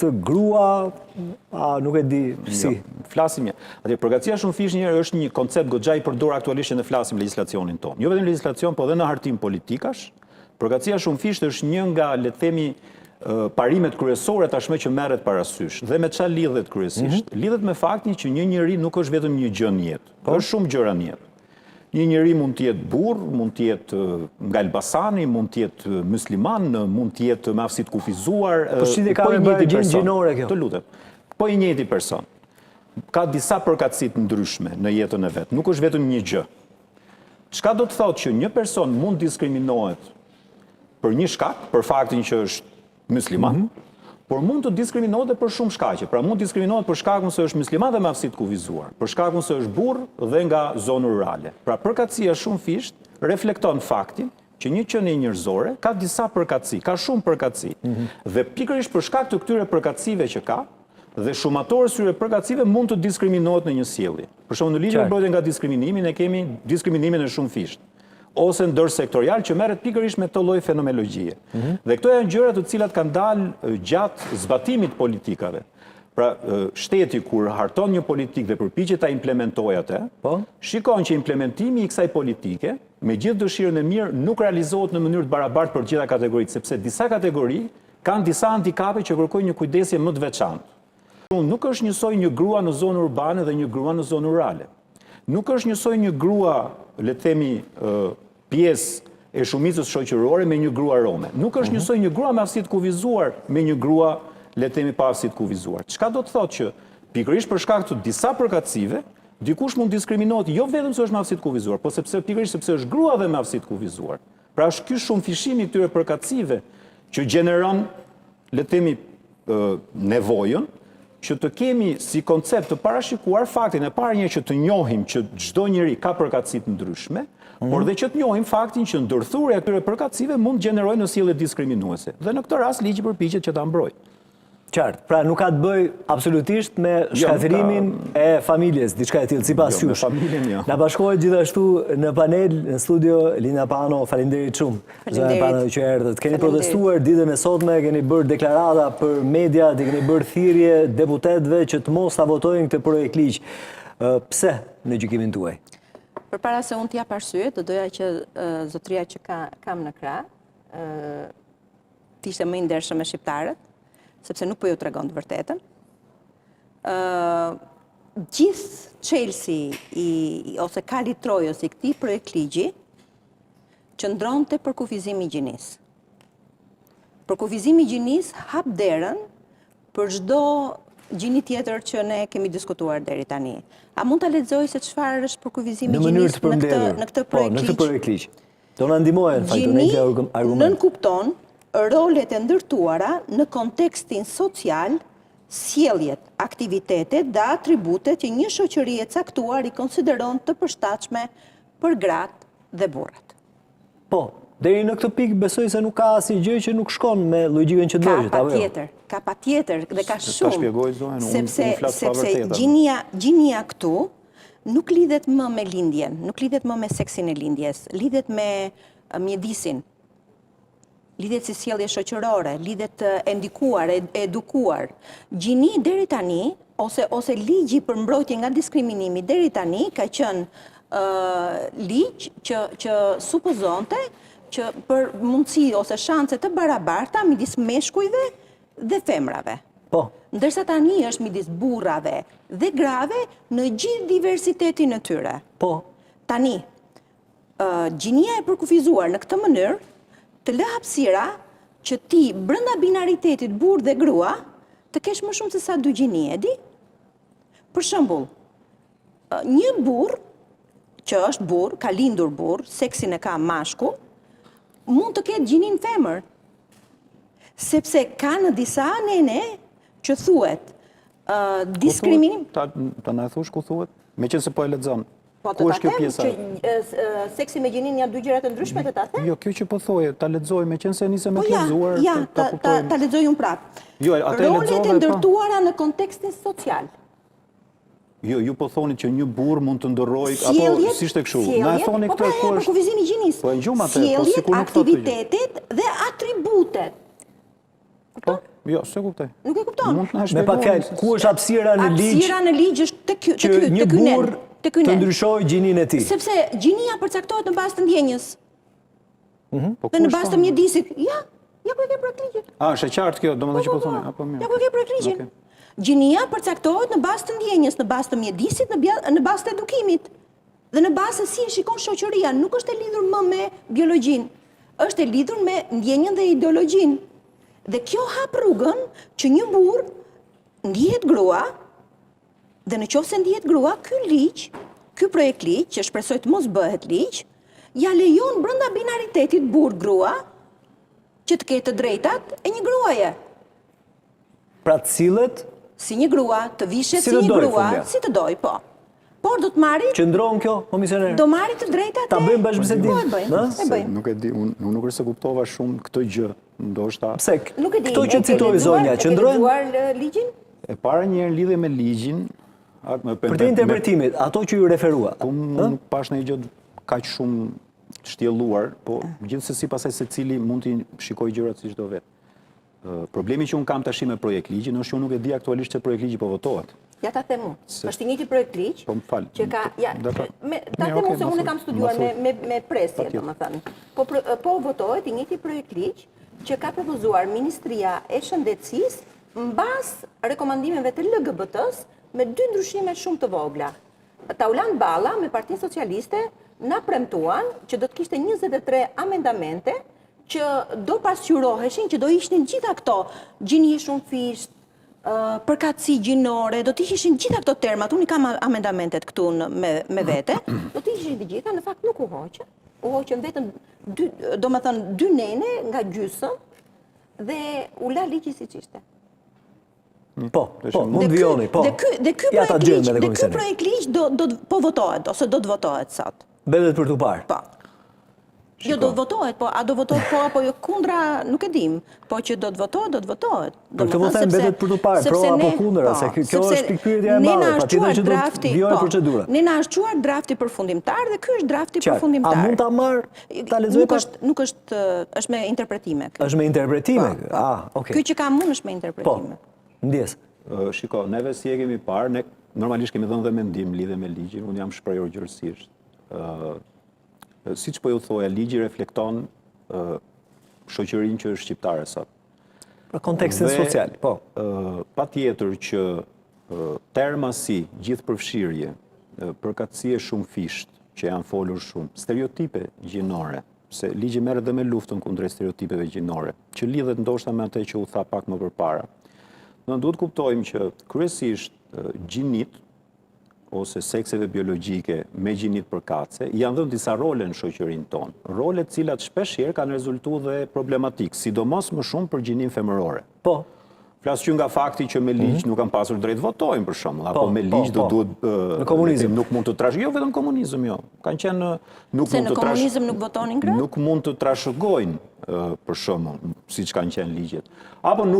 Të grua, nuk e di si. Flasim ja. Atje, përgatësia shumë fish njërë është një koncept goxha i përdor aktualisht në flasim legislacionin tonë. Jo vetëm legislacion, po dhe në hartim politikash. Përgatësia shumë fish është një nga, le të themi, parimet kryesore tashmë që merret parasysh. Dhe me çfarë lidhet kryesisht? Lidhet me faktin që një njeri nuk është vetëm një gjë në jetë. Është shumë gjëra në jetë. Një njeri mund të jetë burr, mund të jetë nga Elbasani, mund të jetë musliman, mund të jetë me aftësi të kufizuar. Po shitje ka me bërë gjinore kjo. Të lutem. Po i njëjti person. Ka disa përkatësi të ndryshme në jetën e vet. Nuk është vetëm një gjë. Çka do të thotë që një person mund diskriminohet për një shkak, për faktin që është musliman, por mund të diskriminohet dhe për shumë shkaqe. Pra mund diskriminohet për shkakun se është musliman dhe me aftësi të kufizuar, për shkakun se është burr dhe nga zonë rurale. Pra përkatësia shumë fisht reflekton faktin që një qenie njerëzore ka disa përkatësi, ka shumë përkatësi. Dhe pikërisht për shkak të këtyre përkatësive që ka, dhe shumatorë këtyre përkatësive mund të diskriminohet në një sjellje. Për shembull, në ligjin e mbrojtjes nga diskriminimi ne kemi diskriminimin e shumë fisht, ose ndërsektorial që merret pikërisht me këtë lloj fenomenologjie. Dhe këto janë gjëra të cilat kanë dalë gjatë zbatimit politikave. Pra, shteti kur harton një politikë dhe përpiqet ta implementojë atë, shikon që implementimi i kësaj politike, me gjithë dëshirën e mirë, nuk realizohet në mënyrë të barabartë për gjitha kategoritë, sepse disa kategori kanë disa handikape që kërkojnë një kujdesje më të veçantë. Nuk është njësoj një grua në zonë urbane dhe një grua në zonë rurale. Nuk është njësoj një grua, le të themi, pjesë e shumicës shoqërore me një grua rome. Nuk është njësoj një grua me aftësi të kufizuar me një grua, le të themi, pa aftësi të kufizuar. Çka do të thotë që pikërisht për shkak të disa përkatësive, dikush mund diskriminohet jo vetëm se është me aftësi të kufizuar, po pikërisht sepse është grua dhe me aftësi të kufizuar. Pra është ky shumë fishimi i këtyre përkatësive që gjeneron, le të themi, nevojën që të kemi si koncept të parashikuar faktin e parë një që të njohim që çdo njeri ka përkatësi të ndryshme, por dhe që të njohim faktin që ndërthurja e këtyre përkatësive mund gjenerojë në sjellje diskriminuese. Dhe në këtë rast ligji përpiqet që ta mbrojë. Qartë, pra nuk ka të bëj absolutisht me shkatrimin e familjes, diçka e tillë, sipas jush. Jo, me familjen jo. Na bashkohet gjithashtu në panel, në studio, Lina Pano, faleminderit shumë. Zona Pano që erdhët. Keni protestuar ditën e sotme, keni bërë deklarata për media, keni bërë thirrje deputetëve që të mos ta votojnë këtë projekt ligj. Pse në gjykimin tuaj? Përpara se unë t'jap arsye, do doja që zotëria që kam në krah, t'ishte më i ndershëm me shqiptarët, sepse nuk po ju tregon të vërtetën. Gjithë çelësi ose kali trojës i këtij projekt ligji qëndronte për kufizimin e gjinisë. Për kufizimin e gjinisë hap derën për çdo gjini tjetër që ne kemi diskutuar deri tani. A mund ta lexoj se çfarë është për kufizimin e gjinisë në këtë projekt ligj? Do na ndihmojë Gjini nënkupton rolet e ndërtuara në kontekstin social, sjelljet, aktivitetet dhe atributet që një shoqëri e caktuar i konsideron të përshtatshme për gratë dhe burrat. Po, deri në këtë pikë besoj se nuk ka asnjë gjë që nuk shkon me logjikën që dojët. Ka patjetër dhe ka shumë. Ta shpjegoj zonën, sepse gjinia këtu nuk lidhet më me lindjen, nuk lidhet më me seksin e lindjes, lidhet me mjedisin. Lidhet si sjellje shoqërore, lidhet e ndikuar, e edukuar. Gjini deri tani, ose ligji për mbrojtje nga diskriminimi deri tani, ka qenë ligj që supozonte që për mundësi ose shanse të barabarta midis meshkujve dhe femrave. Po. Ndërsa tani është midis burrave dhe grave në gjithë diversitetin e tyre. Po. Tani, gjinia e përkufizuar në këtë mënyrë të lë hapësira që ti brenda binaritetit burr dhe grua të kesh më shumë se sa dy gjini, e di? Për shembull, një burr që është burr, ka lindur burr, seksin e ka mashkull, mund të ketë gjinin femër. Sepse ka në disa nene që thuhet diskriminim. Ta na thush ku thuhet? Meqense po e lexon. Po të ta them që seksi me gjinin janë dy gjëra të ndryshme të ta them? Jo, kjo që po thoje, ta lexoj me qenë se nisem me të lexuar. Ja, ta lexoj unë prapë. Rolet e ndërtuara në kontekstin social. Jo, ju po thoni që një burr mund të ndërrojë apo si ishte kështu. Na e thoni këtë po është kufizimi i gjinisë. Po e gjumë atë, po sikur nuk thotë. Aktivitetet dhe atributet. Jo, se kuptoj. Nuk e kupton. Mund të na Me pak shpjegoni fjalë, ku është hapësira në ligj Hapësira në ligj është që një burr të ndryshojë gjinin e tij? Sepse gjinia përcaktohet në bazë të ndjenjës. Po Dhe në bazë të mjedisit. Ja ku e ke projekt ligjin. Është e qartë kjo, domethënë që po thoni, apo mirë. Ja ku e ke projekt ligjin. Okej. Gjinia përcaktohet në bazë të ndjenjës, në bazë të mjedisit, në bazë të edukimit. Dhe në bazë se si e shikon shoqëria, nuk është e lidhur më me biologjin, është e lidhur me ndjenjën dhe ideologjin. Dhe kjo hap rrugën që një burr ndihet grua, dhe në qoftë se ndihet grua, ky projekt ligj, që shpresoj të mos bëhet ligj, ja lejon brenda binaritetit burr-grua që të ketë të drejtat e një gruaje. Pra të cilët Si një grua, të vishet Si si të një doj, grua, fundja. si të doj, po. Por do të marri, qëndron kjo, komisioner? do marri të drejtat Ta bëjmë bashkëbisedim. Po, e bëjmë, ë? e bëjmë. Nuk e di, unë nuk është se kuptova shumë këtë gjë, ndoshta. Pse? Nuk e di. Këto që citoi zonja, qëndrojnë Qëndrojnë ligjin? E para një herë në lidhje me ligjin, për të interpretimit, ato që ju referua. Unë nuk pash në gjë kaq shumë shtjelluar, po gjithsesi pasaj secili mund t'i shikoj gjërat si çdo vetë. Problemi që unë kam tash me projekt ligjin është që unë nuk e di aktualisht se projekt ligji po votohet. Ja ta them unë. Është i njëjti projekt ligj. Po më fal. Që ka, ja, Dakor. ta Mirë, them okay, unë se unë e kam studiuar me presje, Patjetër. domethënë. Po votohet i njëjti projekt ligj që ka propozuar Ministria e Shëndetësisë mbas rekomandimeve të LGBT-s me 2 ndryshime shumë të vogla. Taulan Balla me Partinë Socialiste na premtuan që do të kishte 23 amendamente që do pasqyroheshin, që do ishin gjitha këto, gjinje shumë fisht, përkatësi gjinore, do të ishin gjitha këto termat, unë i kam amendamentet këtu me vete, do të ishin të gjitha, në fakt nuk u hoqën. U hoqën vetëm, do më thënë, 2 nene nga gjysëm dhe u la ligji siç ishte. Po, mund vijoni, po. Dhe ky Ja ta gjejmë edhe komisioner. projekt ligj do po votohet, ose do të votohet sot. Mbetet për tu parë. Po. Jo, do të votohet, po, a do votohet po apo jo kundra, nuk e dim, po që do të votohet. Për këtë votim mbetet për tu parë, pro apo kundër, se kjo është pikpyetja e madhe, patjetër që do të vijojë procedura. Ne na është quar drafti përfundimtar dhe ky është drafti përfundimtar. A mund ta marr, ta lexoj pas? Nuk është me interpretime. Është me interpretime. Okay. Ky që kam unë është me interpretime. Po. Ndjes. Shiko, neve si e kemi parë, ne normalisht kemi dhënë dhe mendim lidhe me ligjin, unë jam shprehur gjërësisht. Siç po ju thoja, ligji reflekton shoqërinë që është shqiptare sot. Pra kontekstin social, po. Patjetër që terma si gjithëpërfshirje, përkatësie shumë fisht, që janë folur shumë, stereotipe gjinore, se ligji merret edhe me luftën kundër stereotipeve gjinore, që lidhet ndoshta me atë që u tha pak më përpara. Ne duhet kuptojmë që kryesisht gjinit ose sekseve biologjike me gjinit përkatëse janë dhënë disa role në shoqërinë tonë. Role të cilat shpeshherë kanë rezultuar dhe problematik, sidomos më shumë për gjinin femërore. Po. Flas që nga fakti që me ligj nuk kanë pasur drejt votojnë për shembull, apo me ligj do duhet në komunizëm nuk mund të trash, jo vetëm komunizëm, jo. Kanë qenë nuk Se mund në të trash. komunizëm nuk votonin gratë? Nuk mund të trashëgojnë për shembull, siç kanë qenë ligjet. Apo nuk